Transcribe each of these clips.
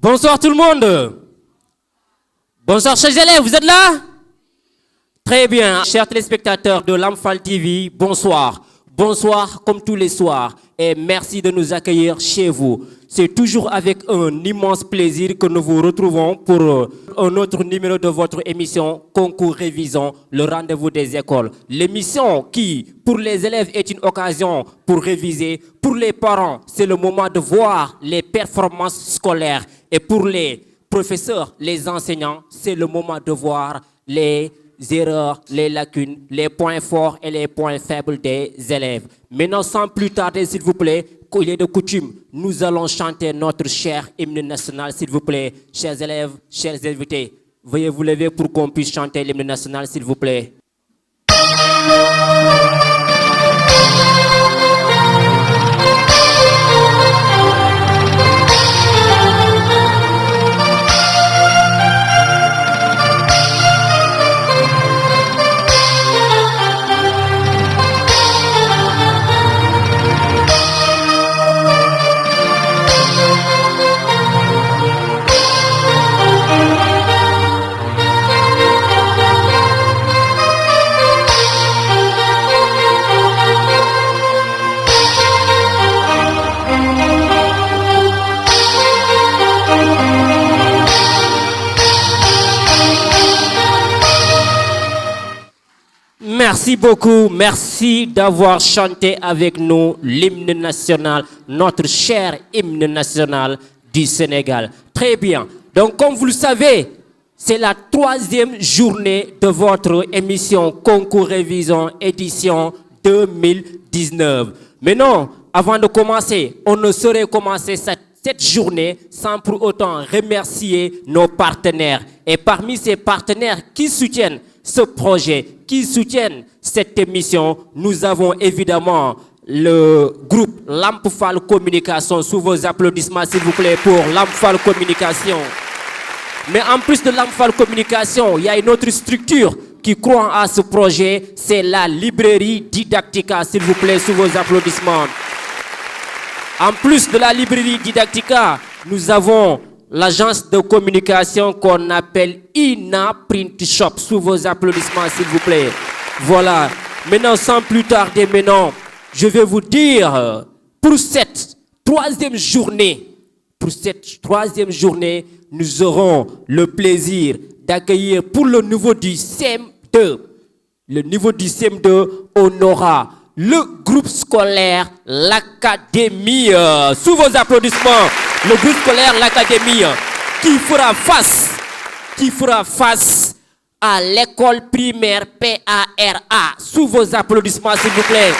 Bonsoir tout le monde. Bonsoir chers élèves, vous êtes là? Très bien. Chers téléspectateurs de Lamfal TV, bonsoir. Bonsoir comme tous les soirs et merci de nous accueillir chez vous. C'est toujours avec un immense plaisir que nous vous retrouvons pour un autre numéro de votre émission Concours Révisons, le rendez-vous des écoles. L'émission qui, pour les élèves, est une occasion pour réviser. Pour les parents, c'est le moment de voir les performances scolaires. Et pour les professeurs, les enseignants, c'est le moment de voir les erreurs, les lacunes, les points forts et les points faibles des élèves. Maintenant, sans plus tarder, s'il vous plaît, il est de coutume, nous allons chanter notre cher hymne national, s'il vous plaît. Chers élèves, chers invités, veuillez vous lever pour qu'on puisse chanter l'hymne national, s'il vous plaît. Merci beaucoup, merci d'avoir chanté avec nous l'hymne national, notre cher hymne national du Sénégal. Très bien, donc comme vous le savez, c'est la 3e journée de votre émission Concours Révision édition 2019. Mais non, avant de commencer, on ne saurait commencer cette journée sans pour autant remercier nos partenaires. Et parmi ces partenaires qui soutiennent ce projet, qui soutiennent cette émission, nous avons évidemment le groupe Lamfal Communication. Sous vos applaudissements, s'il vous plaît, pour Lamfal Communication. Mais en plus de Lamfal Communication, il y a une autre structure qui croit à ce projet, c'est la librairie Didactica. S'il vous plaît, sous vos applaudissements. En plus de la librairie Didactica, nous avons l'agence de communication qu'on appelle INA Print Shop. Sous vos applaudissements, s'il vous plaît. Voilà. Maintenant, sans plus tarder, je vais vous dire, pour cette troisième journée, nous aurons le plaisir d'accueillir pour le niveau du CM2. Le niveau du CM2, on aura le groupe scolaire l'Académie. Sous vos applaudissements, le groupe scolaire l'Académie qui fera face à l'école primaire PARA. Sous vos applaudissements, s'il vous plaît.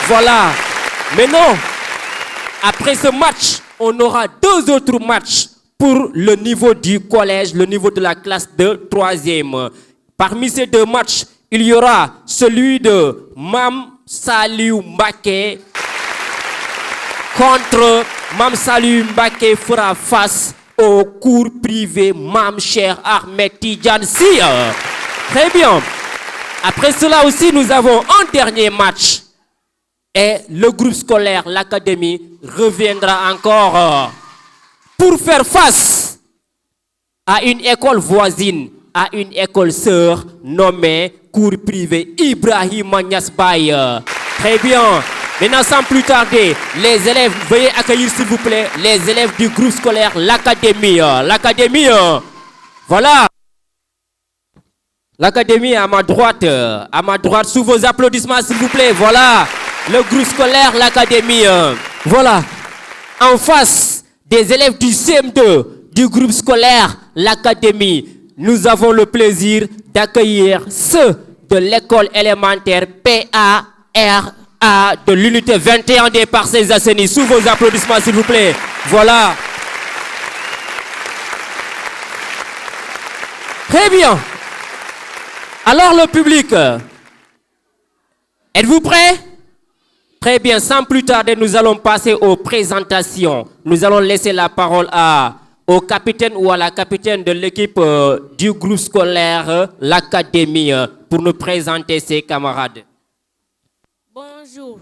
Voilà. Maintenant, après ce match, on aura 2 autres matchs pour le niveau du collège, le niveau de la classe de 3e. Parmi ces 2 matchs, il y aura celui de Mam Saliou Mbaké contre Mam Saliou Mbaké fera face au cours privé Mam Cheikh Ahmed Tidiane Sy. Très bien. Après cela aussi, nous avons un dernier match. Et le groupe scolaire, l'Académie, reviendra encore pour faire face à une école voisine, à une école sœur nommée cours privé Ibrahim Niass Baye. Très bien. Maintenant, sans plus tarder, les élèves, veuillez accueillir s'il vous plaît les élèves du groupe scolaire l'Académie. L'Académie, voilà. L'Académie à ma droite, sous vos applaudissements s'il vous plaît. Voilà, le groupe scolaire l'Académie. Voilà, en face des élèves du CM2 du groupe scolaire l'Académie, nous avons le plaisir d'accueillir ceux de l'école élémentaire PARA de l'unité 21 des Parcelles Assainies. Sous vos applaudissements s'il vous plaît. Voilà. Très bien. Alors le public, êtes-vous prêts? Très bien, sans plus tarder, nous allons passer aux présentations. Nous allons laisser la parole au capitaine ou à la capitaine de l'équipe du groupe scolaire, l'Académie, pour nous présenter ses camarades. Bonjour,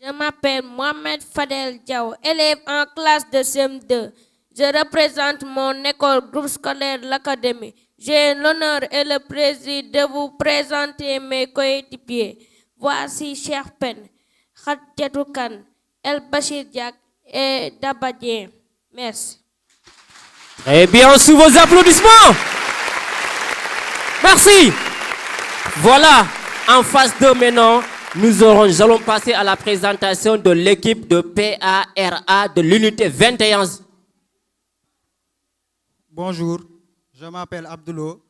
je m'appelle Mohamed Fadel Diaw, élève en classe de CM2. Je représente mon école groupe scolaire l'Académie. J'ai l'honneur et le plaisir de vous présenter mes coéquipiers. Voici Cheikh Pen, Khadjatou Kane, El Bachir Diak et Dabadien. Merci. Très bien, sous vos applaudissements. Merci. Voilà, en face de maintenant, nous allons passer à la présentation de l'équipe de PARA de l'unité 21. Bonjour, je m'appelle Abdoulo.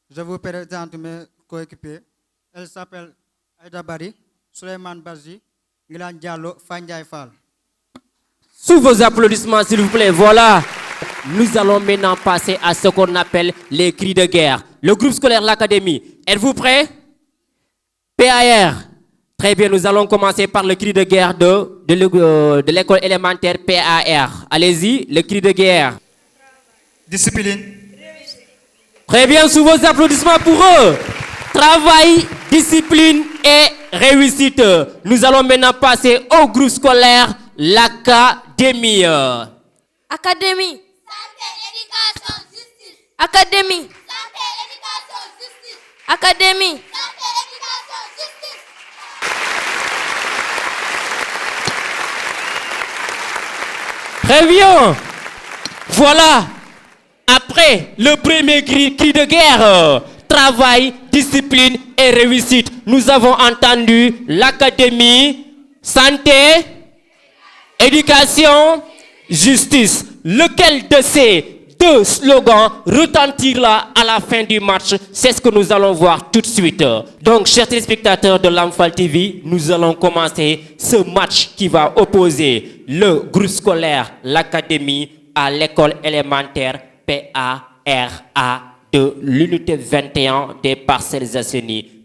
Je vous présente mes coéquipiers. Elle s'appelle Aïda Bari, Suleiman Bazi, Gilan Diallo, Fandiaï Fall. Sous vos applaudissements, s'il vous plaît, voilà. Nous allons maintenant passer à ce qu'on appelle les cris de guerre. Le groupe scolaire l'Académie, êtes-vous prêts? PAR. Très bien, nous allons commencer par le cri de guerre de l'école élémentaire PAR. Allez-y, le cri de guerre. Discipline. Très bien, sous vos applaudissements pour eux. Travail, discipline et réussite. Nous allons maintenant passer au groupe scolaire l'Académie. Académie. Santé, éducation, justice. Académie. Santé, éducation, justice. Académie. Santé, éducation, justice. Très bien. Voilà. Après le premier cri de guerre, travail, discipline et réussite, nous avons entendu l'Académie, santé, éducation, justice. Lequel de ces deux slogans retentira à la fin du match? C'est ce que nous allons voir tout de suite. Donc, chers téléspectateurs de Lamfal TV, nous allons commencer ce match qui va opposer le groupe scolaire, l'Académie, à l'école élémentaire PARA de l'unité 21 des Parcelles Assainies.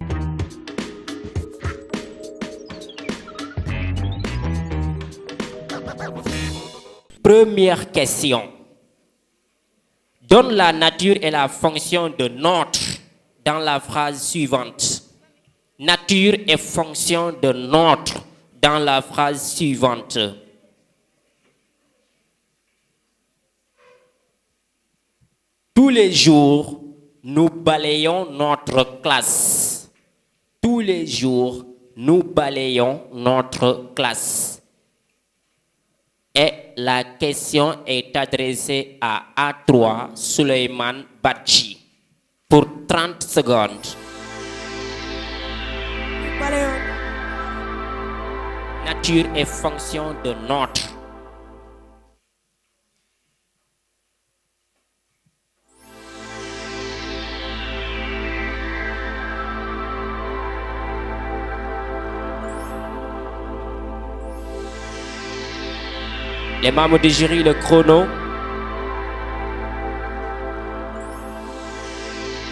Première question. Donne la nature et la fonction de notre dans la phrase suivante. Nature et fonction de notre dans la phrase suivante. Tous les jours, nous balayons notre classe. Tous les jours, nous balayons notre classe. Et la question est adressée à A3 Suleiman Badji pour 30 secondes. Nature et fonction de notre. Les membres du jury, le chrono.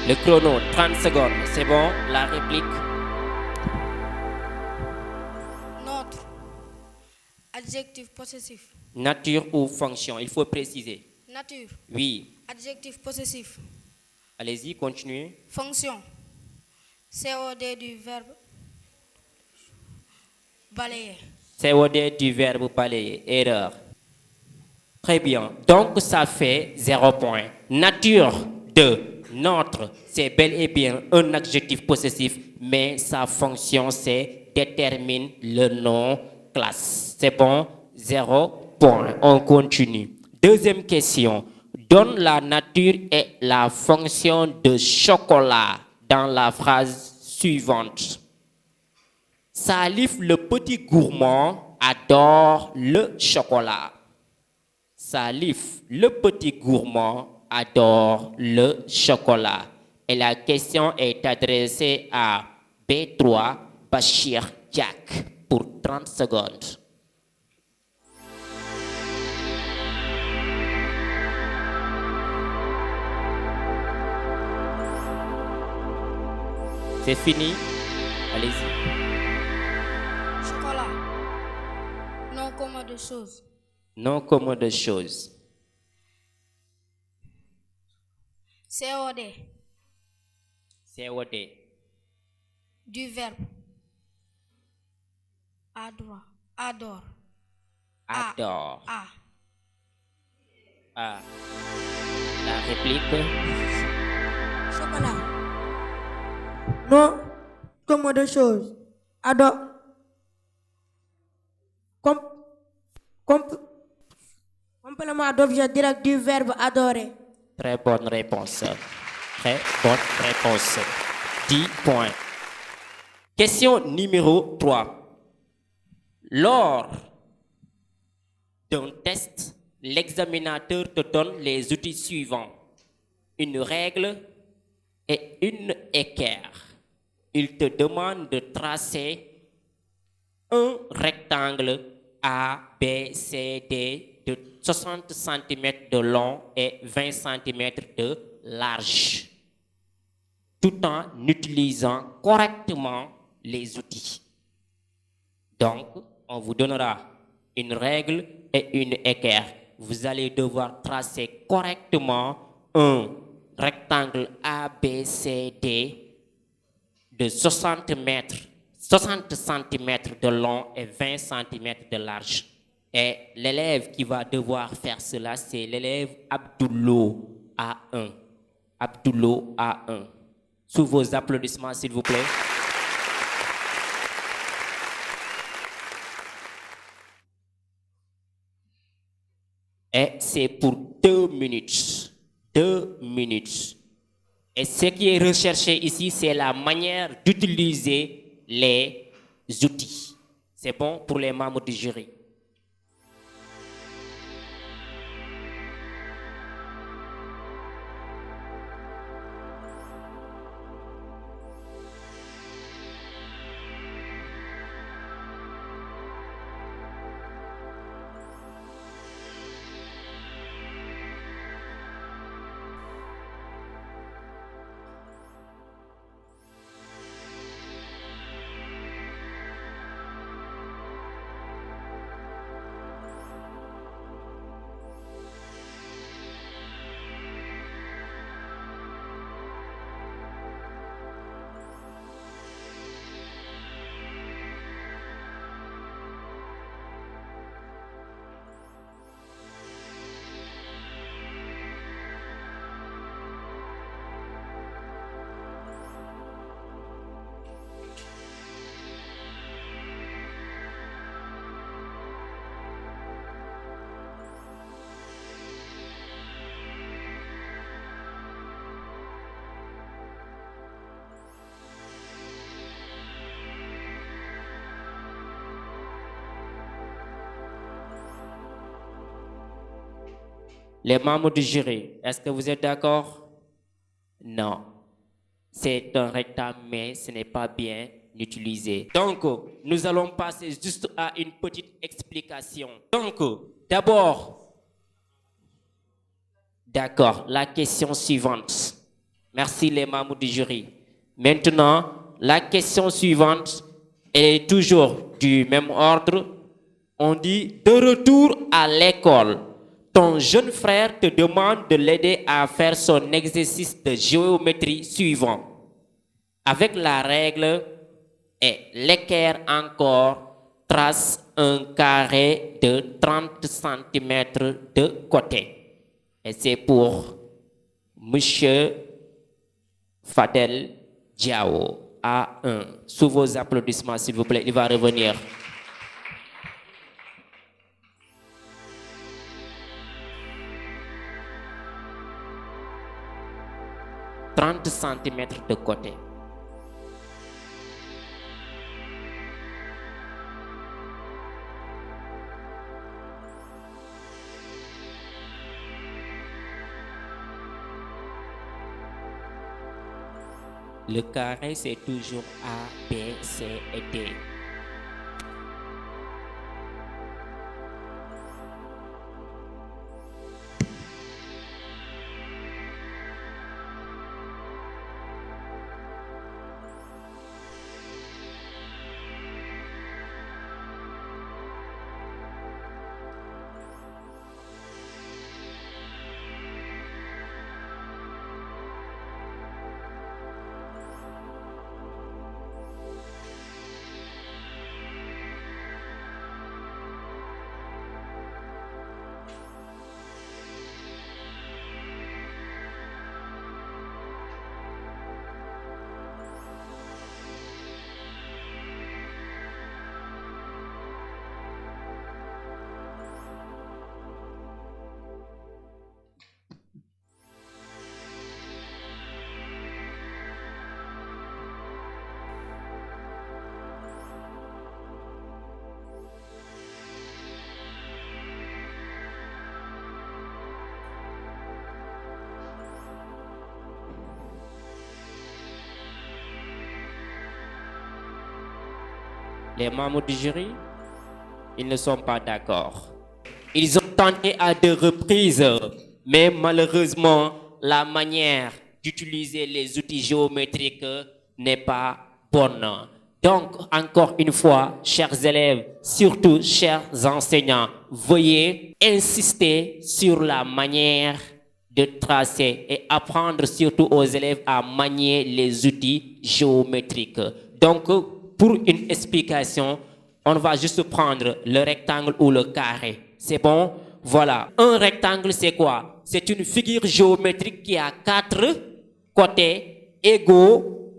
Le chrono, 30 secondes. C'est bon, la réplique. Notre. Adjectif possessif. Nature ou fonction, il faut préciser. Nature. Oui. Adjectif possessif. Allez-y, continuez. Fonction. COD du verbe balayer. COD du verbe balayer. Erreur. Très bien. Donc, ça fait 0 point. Nature de notre, c'est bel et bien un adjectif possessif, mais sa fonction, c'est détermine le nom classe. C'est bon? 0 point. On continue. Deuxième question. Donne la nature et la fonction de chocolat dans la phrase suivante. Salif, le petit gourmand, adore le chocolat. Salif, le petit gourmand, adore le chocolat. Et la question est adressée à B3 Bachir Diak pour 30 secondes. C'est fini. Allez-y. Chocolat. Non commun de choses. Non commun de choses. COD. COD. Du verbe adore. Adore. Adore. A. Ah, la réplique. Chocolat. Non, comme de choses. Adore. Complément d'objet direct du verbe adorer. Très bonne réponse. Très bonne réponse. 10 points. Question numéro 3. Lors d'un test, l'examinateur te donne les outils suivants: une règle et une équerre. Il te demande de tracer un rectangle A, B, C, D de 60 cm de long et 20 cm de large, tout en utilisant correctement les outils. Donc, on vous donnera une règle et une équerre. Vous allez devoir tracer correctement un rectangle ABCD de 60 cm de long et 20 cm de large. Et l'élève qui va devoir faire cela, c'est l'élève Abdoulo A1. Abdoulo A1. Sous vos applaudissements, s'il vous plaît. Et c'est pour 2 minutes. 2 minutes. Et ce qui est recherché ici, c'est la manière d'utiliser les outils. C'est bon pour les membres du jury. Les membres du jury, est-ce que vous êtes d'accord? Non. C'est un rectangle, mais ce n'est pas bien utilisé. Donc, nous allons passer juste à une petite explication. Donc, d'abord, d'accord, la question suivante. Merci les membres du jury. Maintenant, la question suivante est toujours du même ordre. On dit de retour à l'école. Ton jeune frère te demande de l'aider à faire son exercice de géométrie suivant. Avec la règle et l'équerre encore, trace un carré de 30 cm de côté. Et c'est pour Monsieur Fadel Diao, A1. Sous vos applaudissements, s'il vous plaît, il va revenir. « 30 cm de côté. » Le carré, c'est toujours A, B, C et D. Les membres du jury, ils ne sont pas d'accord. Ils ont tenté à 2 reprises, mais malheureusement, la manière d'utiliser les outils géométriques n'est pas bonne. Donc, encore une fois, chers élèves, surtout chers enseignants, veuillez insister sur la manière de tracer et apprendre surtout aux élèves à manier les outils géométriques. Donc, pour une explication, on va juste prendre le rectangle ou le carré. C'est bon? Voilà. Un rectangle, c'est quoi? C'est une figure géométrique qui a 4 côtés égaux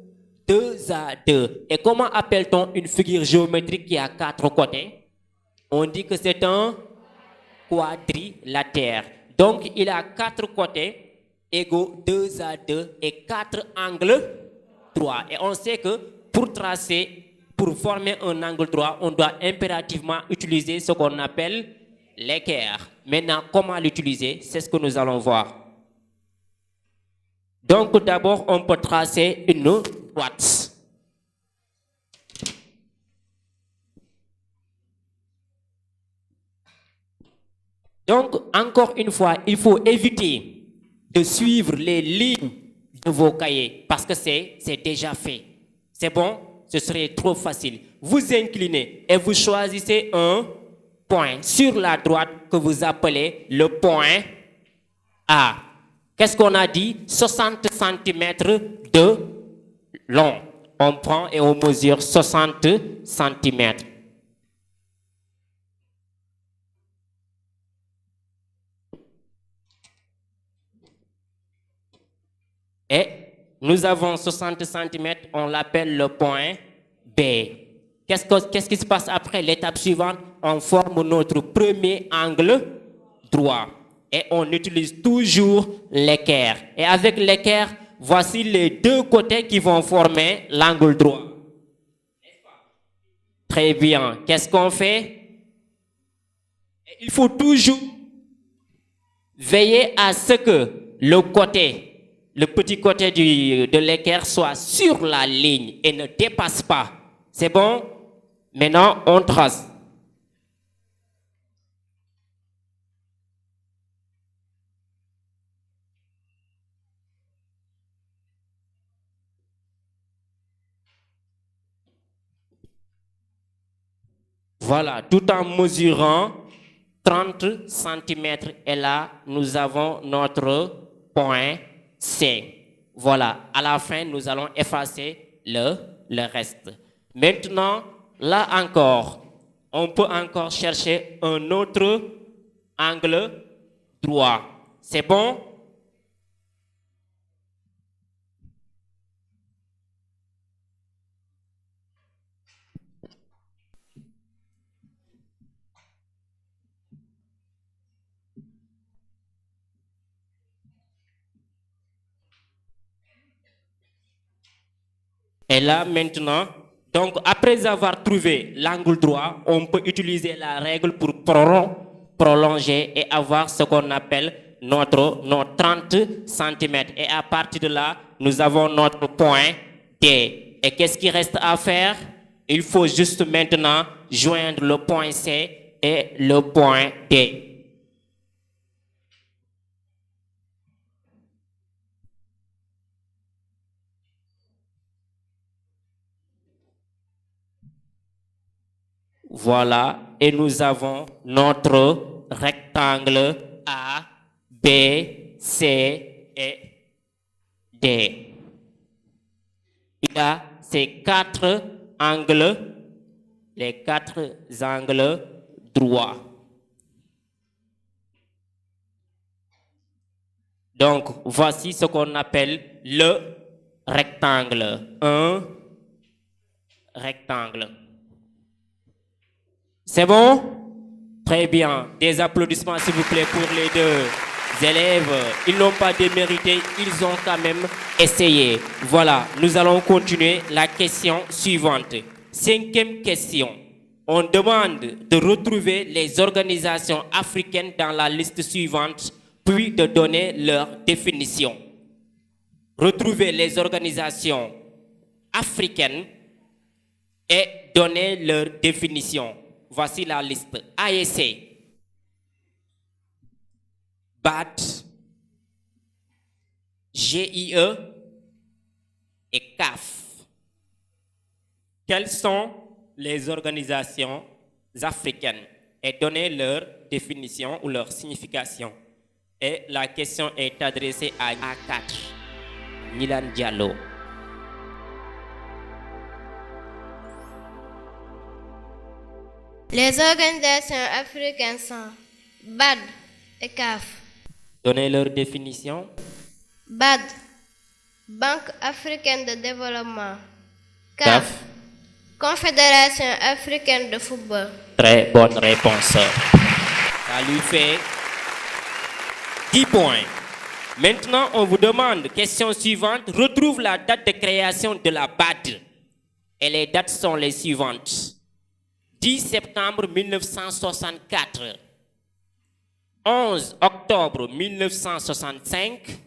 2 à 2. Et comment appelle-t-on une figure géométrique qui a 4 côtés? On dit que c'est un quadrilatère. Donc, il a 4 côtés égaux 2 à 2 et 4 angles droits. Et on sait que pour former un angle droit, on doit impérativement utiliser ce qu'on appelle l'équerre. Maintenant, comment l'utiliser? C'est ce que nous allons voir. Donc, d'abord, on peut tracer une droite. Donc, encore une fois, il faut éviter de suivre les lignes de vos cahiers parce que c'est déjà fait. C'est bon? Ce serait trop facile. Vous inclinez et vous choisissez un point sur la droite que vous appelez le point A. Qu'est-ce qu'on a dit? 60 cm de long. On prend et on mesure 60 cm. Et nous avons 60 cm, on l'appelle le point B. Qu'est-ce qui se passe après? L'étape suivante, on forme notre premier angle droit. Et on utilise toujours l'équerre. Et avec l'équerre, voici les 2 côtés qui vont former l'angle droit. Très bien. Qu'est-ce qu'on fait? Il faut toujours veiller à ce que le petit côté de l'équerre soit sur la ligne et ne dépasse pas. C'est bon? Maintenant, on trace. Voilà, tout en mesurant 30 cm. Et là, nous avons notre point C. Voilà, à la fin, nous allons effacer le reste. Maintenant, là encore, on peut encore chercher un autre angle droit. C'est bon? Et là, maintenant, donc après avoir trouvé l'angle droit, on peut utiliser la règle pour prolonger et avoir ce qu'on appelle notre 30 cm. Et à partir de là, nous avons notre point D. Et qu'est-ce qui reste à faire? Il faut juste maintenant joindre le point C et le point D. Voilà, et nous avons notre rectangle A, B, C et D. Il y a ces 4 angles, les 4 angles droits. Donc, voici ce qu'on appelle le rectangle. Un rectangle. C'est bon? Très bien. Des applaudissements, s'il vous plaît, pour les 2 élèves. Ils n'ont pas démérité, ils ont quand même essayé. Voilà, nous allons continuer la question suivante. 5e question. On demande de retrouver les organisations africaines dans la liste suivante, puis de donner leur définition. Retrouver les organisations africaines et donner leur définition. Voici la liste. AEC, BAD, GIE et CAF. Quelles sont les organisations africaines? Et donner leur définition ou leur signification. Et la question est adressée à A4. Nilan Diallo. Les organisations africaines sont BAD et CAF. Donnez leur définition. BAD, Banque africaine de développement. CAF. Confédération africaine de football. Très bonne réponse. Ça lui fait 10 points. Maintenant, on vous demande, question suivante, retrouve la date de création de la BAD. Et les dates sont les suivantes. 10 septembre 1964, 11 octobre 1965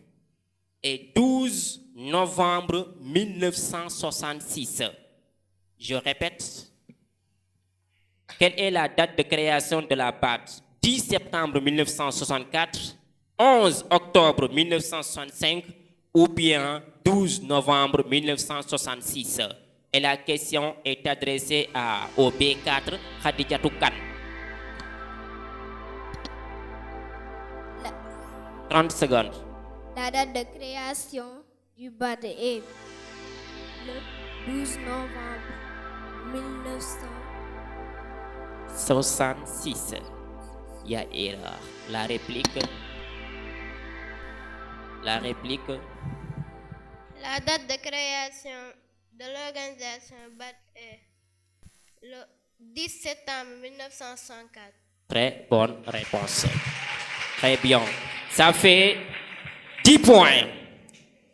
et 12 novembre 1966. Je répète, quelle est la date de création de la BAD? 10 septembre 1964, 11 octobre 1965 ou bien 12 novembre 1966. Et la question est adressée au B4, Khadijatou Kane. 30 secondes. La date de création du BAD est le 12 novembre 1966. Il y a erreur. La réplique. La date de création de l'organisation BAD est le 10 septembre 1964. Très bonne réponse. Très bien. Ça fait 10 points.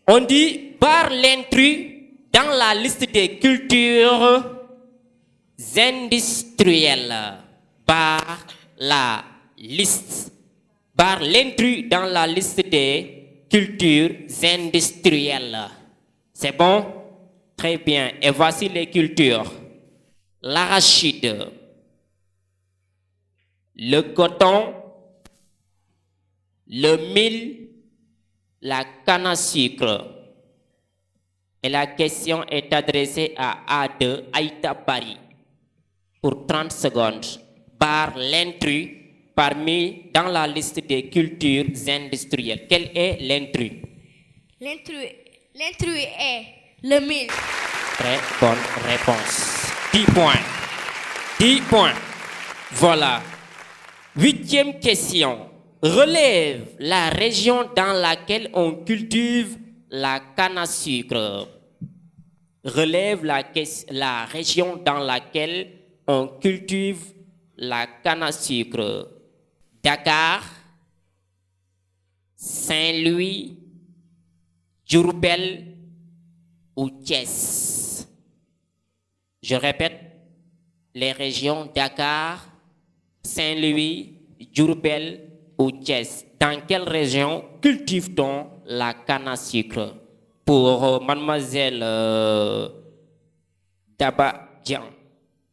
On dit par l'intrus dans la liste des cultures industrielles. Par l'intrus dans la liste des cultures industrielles. C'est bon? Très bien. Et voici les cultures. L'arachide, le coton, le mil, la canne à sucre. Et la question est adressée à A2, Aïta Paris, pour 30 secondes. Par l'intrus dans la liste des cultures industrielles. Quel est l'intrus? L'intrus est le mil. Très bonne réponse. 10 points. 10 points. Voilà. 8e question. Relève la région dans laquelle on cultive la canne à sucre. Relève la région dans laquelle on cultive la canne à sucre. Dakar, Saint-Louis, Diourbel ou Thiès. Je répète, les régions Dakar, Saint-Louis, Diourbel ou Thiès. Dans quelle région cultive-t-on la canne à sucre? Pour mademoiselle Daba Dian,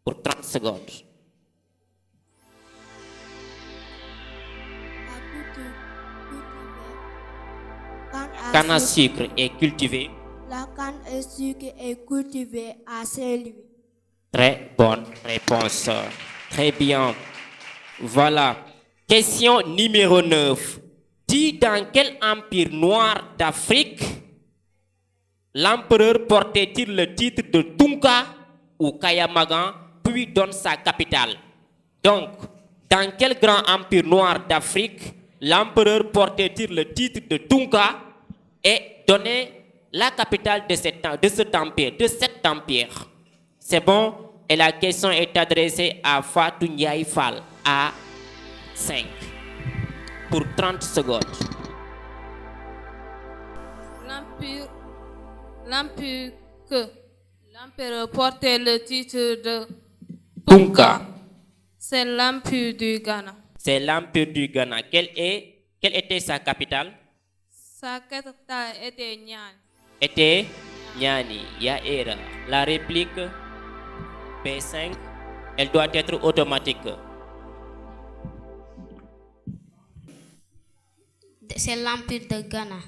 pour 30 secondes. Canne à sucre est cultivée. La canne à sucre est cultivée à Saint-Louis. Très bonne réponse. Très bien. Voilà. Question numéro 9. Dis dans quel empire noir d'Afrique l'empereur portait-il le titre de Tunka ou Kayamagan, puis donne sa capitale? Donc, dans quel grand empire noir d'Afrique l'empereur portait-il le titre de Tunka et donnait la capitale de cet empire? C'est bon? Et la question est adressée à Fatou Ndiaye Fall, à 5, pour 30 secondes. L'empereur portait le titre de Tunka. C'est l'empire du Ghana. C'est l'empire du Ghana. Quelle était sa capitale? Sa capitale était Niani. Était Niani. Il y a erreur. La réplique? B5, elle doit être automatique. C'est l'Empire de Ghana.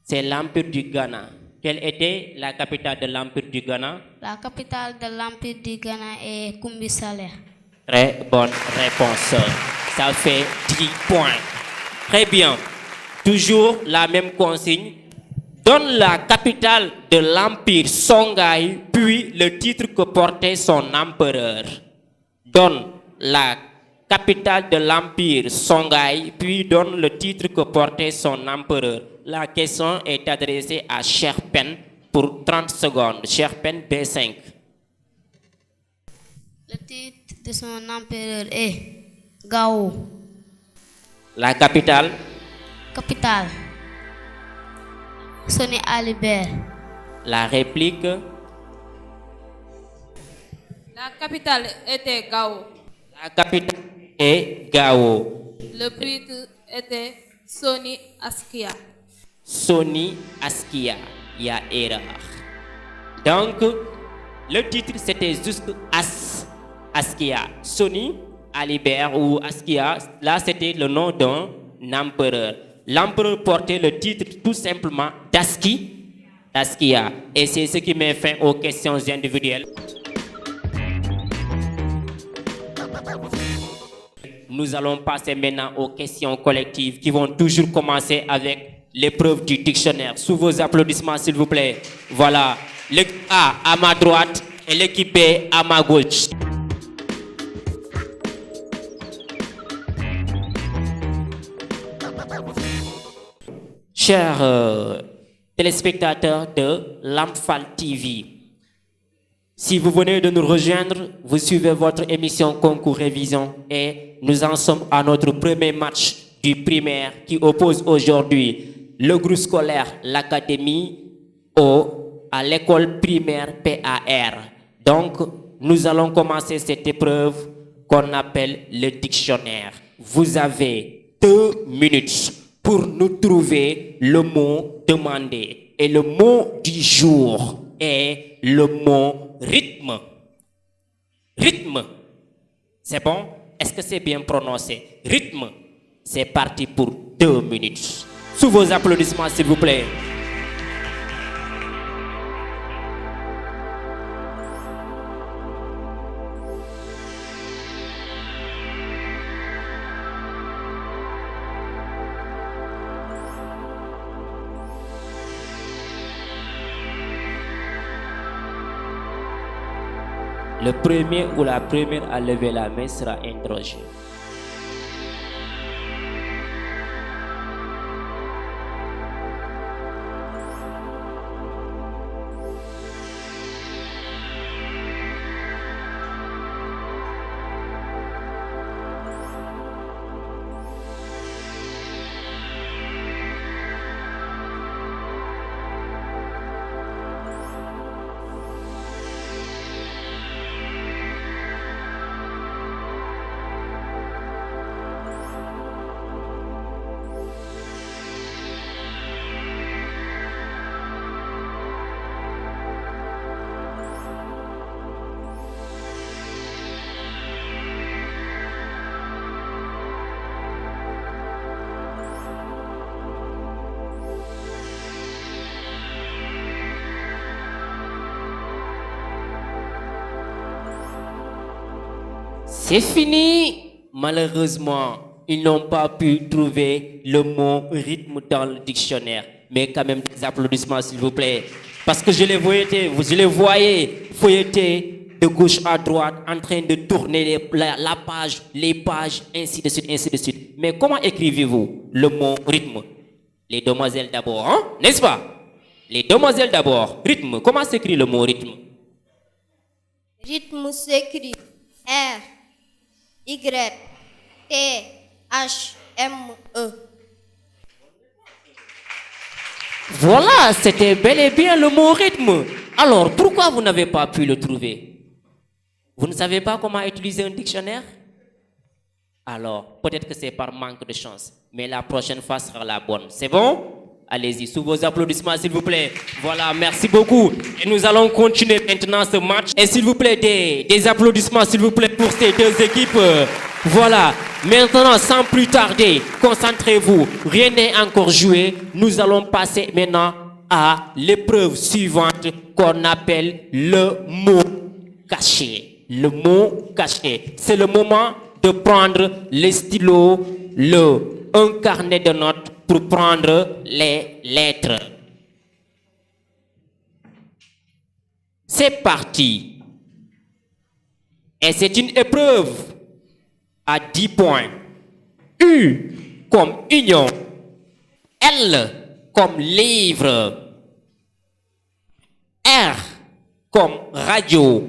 C'est l'Empire du Ghana. Quelle était la capitale de l'Empire du Ghana? La capitale de l'Empire du Ghana est Kumbi-Saleh. Très bonne réponse. Ça fait 10 points. Très bien. Toujours la même consigne. Donne la capitale de l'Empire Songhai, puis le titre que portait son empereur. Donne la capitale de l'Empire Songhai, puis donne le titre que portait son empereur. La question est adressée à Sherpen pour 30 secondes. Sherpen B5. Le titre de son empereur est Gao. La capitale? Capitale. Soni Alibert. La réplique? La capitale était Gao. La capitale est Gao. Le prêtre était Soni Askia. Soni Askia. Il y a erreur. Donc, le titre c'était juste Askia. Soni Alibert ou Askia, là c'était le nom d'un empereur. L'empereur portait le titre tout simplement d'Askia. Et c'est ce qui met fin aux questions individuelles. Nous allons passer maintenant aux questions collectives qui vont toujours commencer avec l'épreuve du dictionnaire. Sous vos applaudissements, s'il vous plaît. Voilà, l'équipe A à ma droite et l'équipe B à ma gauche. Chers téléspectateurs de Lamphal TV, si vous venez de nous rejoindre, vous suivez votre émission Concours Révision et nous en sommes à notre premier match du primaire qui oppose aujourd'hui le groupe scolaire l'Académie à l'école primaire PAR. Donc, nous allons commencer cette épreuve qu'on appelle le dictionnaire. Vous avez 2 minutes pour nous trouver le mot demandé. Et le mot du jour est le mot rythme. Rythme. C'est bon? Est-ce que c'est bien prononcé? Rythme. C'est parti pour 2 minutes. Sous vos applaudissements, s'il vous plaît. Le premier ou la première à lever la main sera interrogé. C'est fini. Malheureusement, ils n'ont pas pu trouver le mot rythme dans le dictionnaire. Mais quand même, des applaudissements, s'il vous plaît. Parce que je les voyais feuilleter de gauche à droite, en train de tourner la page, les pages, ainsi de suite, ainsi de suite. Mais comment écrivez-vous le mot rythme? Les demoiselles d'abord, hein? N'est-ce pas? Les demoiselles d'abord. Rythme. Comment s'écrit le mot rythme? Rythme s'écrit R, Y, T, H, M, E. Voilà, c'était bel et bien le mot rythme. Alors, pourquoi vous n'avez pas pu le trouver? Vous ne savez pas comment utiliser un dictionnaire? Alors, peut-être que c'est par manque de chance. Mais la prochaine fois sera la bonne. C'est bon? Allez-y, sous vos applaudissements, s'il vous plaît. Voilà, merci beaucoup. Et nous allons continuer maintenant ce match. Et s'il vous plaît, des applaudissements, s'il vous plaît, pour ces deux équipes. Voilà. Maintenant, sans plus tarder, concentrez-vous. Rien n'est encore joué. Nous allons passer maintenant à l'épreuve suivante qu'on appelle le mot caché. Le mot caché. C'est le moment de prendre les stylos, un carnet de notes pour prendre les lettres. C'est parti. Et c'est une épreuve à 10 points. U comme union. L comme livre. R comme radio.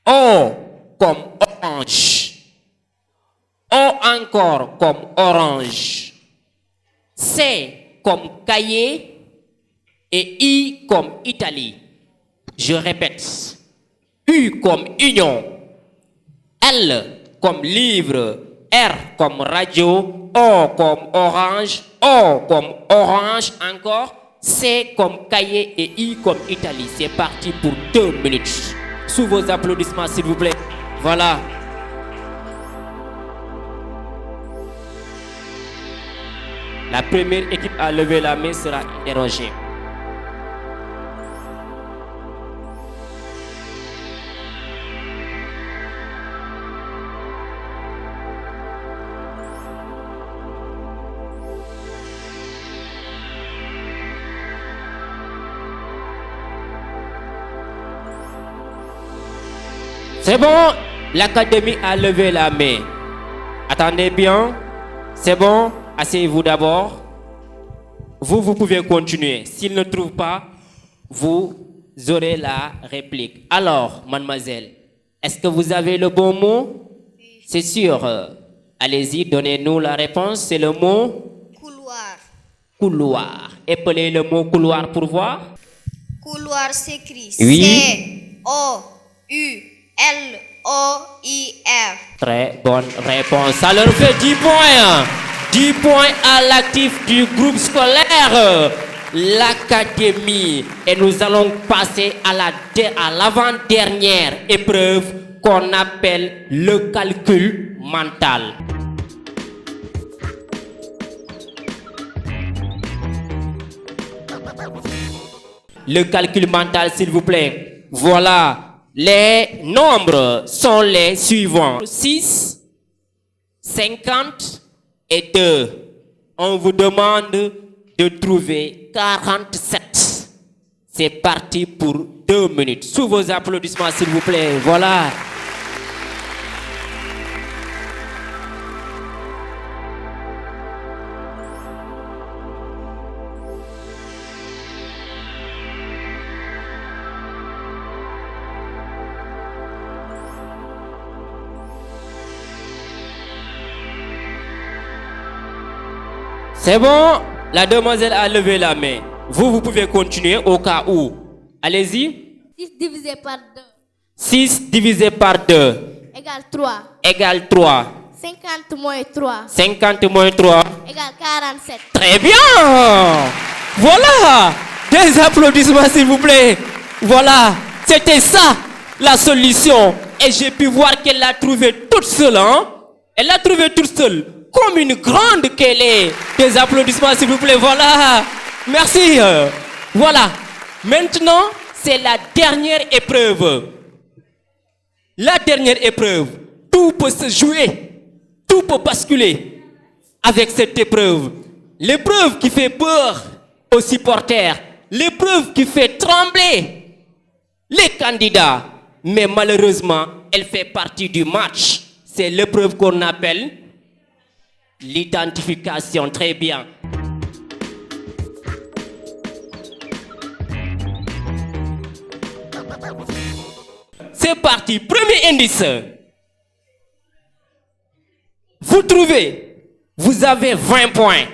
O comme orange. O encore comme orange. C comme cahier et I comme Italie. Je répète. U comme union. L comme livre. R comme radio. O comme orange. O comme orange encore. C comme cahier et I comme Italie. C'est parti pour 2 minutes. Sous vos applaudissements, s'il vous plaît. Voilà. La première équipe à lever la main sera interrogée. C'est bon, l'académie a levé la main. Attendez bien. C'est bon, asseyez-vous d'abord. Vous pouvez continuer. S'il ne trouve pas, vous aurez la réplique. Alors, mademoiselle, est-ce que vous avez le bon mot? C'est sûr. Allez-y, donnez-nous la réponse. C'est le mot? Couloir. Couloir. Épelez le mot couloir pour voir. Couloir s'écrit Oui. C-O-U-L-O-I-R. Très bonne réponse. Ça leur fait 10 points. 10 points à l'actif du groupe scolaire, l'académie. Et nous allons passer à l'avant-dernière épreuve qu'on appelle le calcul mental. Le calcul mental, s'il vous plaît. Voilà. Les nombres sont les suivants. 6, 50 et 2. On vous demande de trouver 47. C'est parti pour 2 minutes. Sous vos applaudissements, s'il vous plaît. Voilà. C'est bon, la demoiselle a levé la main. Vous pouvez continuer au cas où. Allez-y. 6 divisé par 2 6 divisé par 2 égale 3. égale 3. 50 moins 3 50 moins 3 égale 47. Très bien. Voilà. Des applaudissements, s'il vous plaît. Voilà. C'était ça, la solution. Et j'ai pu voir qu'elle l'a trouvée toute seule. Hein? Elle l'a trouvée toute seule. Comme une grande qu'elle est. Des applaudissements, s'il vous plaît. Voilà. Merci. Voilà. Maintenant, c'est la dernière épreuve. La dernière épreuve. Tout peut se jouer. Tout peut basculer avec cette épreuve. L'épreuve qui fait peur aux supporters. L'épreuve qui fait trembler les candidats. Mais malheureusement, elle fait partie du match. C'est l'épreuve qu'on appelle l'identification. Très bien. C'est parti. Premier indice. Vous trouvez, vous avez 20 points.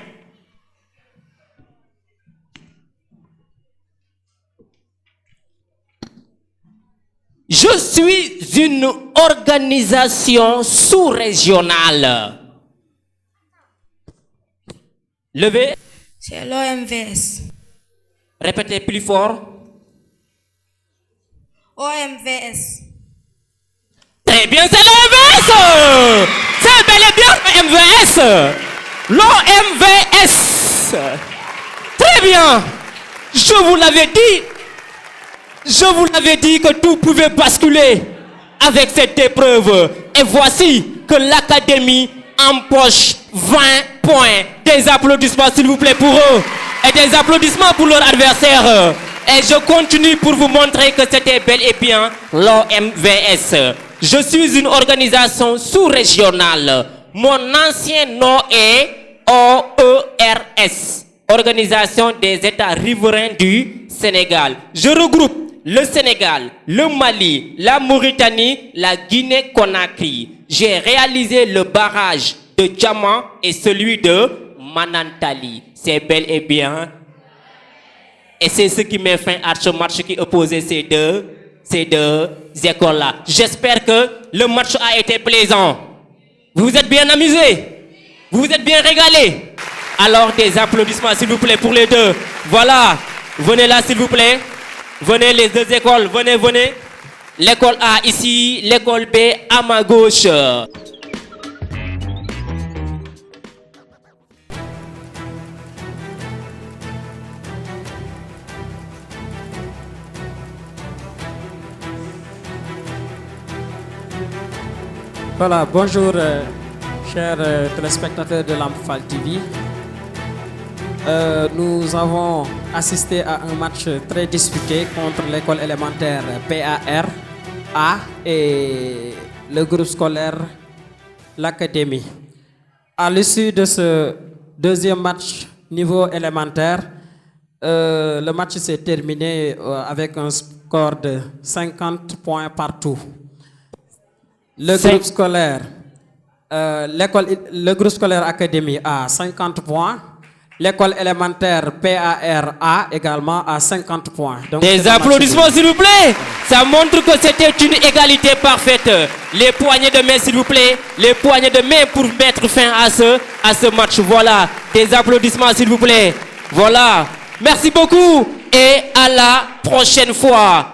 Je suis une organisation sous-régionale. Levez. C'est l'OMVS. Répétez plus fort. OMVS. Très bien, c'est l'OMVS. C'est bel et bien l'OMVS. L'OMVS. Très bien. Je vous l'avais dit que tout pouvait basculer avec cette épreuve. Et voici que l'Académie empoche 20 points. Des applaudissements s'il vous plaît pour eux. Et des applaudissements pour leur adversaire. Et je continue pour vous montrer que c'était bel et bien l'OMVS. Je suis une organisation sous-régionale. Mon ancien nom est OERS, Organisation des États riverains du Sénégal. Je regroupe le Sénégal, le Mali, la Mauritanie, la Guinée-Conakry. J'ai réalisé le barrage de Diamant et celui de Manantali. C'est bel et bien. Et c'est ce qui met fin à ce match qui opposait ces deux écoles-là. J'espère que le match a été plaisant. Vous vous êtes bien amusés? Vous vous êtes bien régalés? Alors des applaudissements s'il vous plaît pour les deux. Voilà, venez là s'il vous plaît. Venez les deux écoles, venez. L'école A ici, l'école B à ma gauche. Voilà, bonjour chers téléspectateurs de l'Amphal TV. Nous avons assisté à un match très disputé contre l'école élémentaire PAR A et le groupe scolaire l'Académie. À l'issue de ce deuxième match niveau élémentaire, le match s'est terminé avec un score de 50 points partout. Le groupe scolaire, le groupe scolaire Académie a 50 points. L'école élémentaire PAR A également à 50 points. Donc, des applaudissements s'il vous plaît. Ça montre que c'était une égalité parfaite. Les poignées de main s'il vous plaît. Les poignées de main pour mettre fin à ce match. Voilà, des applaudissements s'il vous plaît. Voilà, merci beaucoup et à la prochaine fois.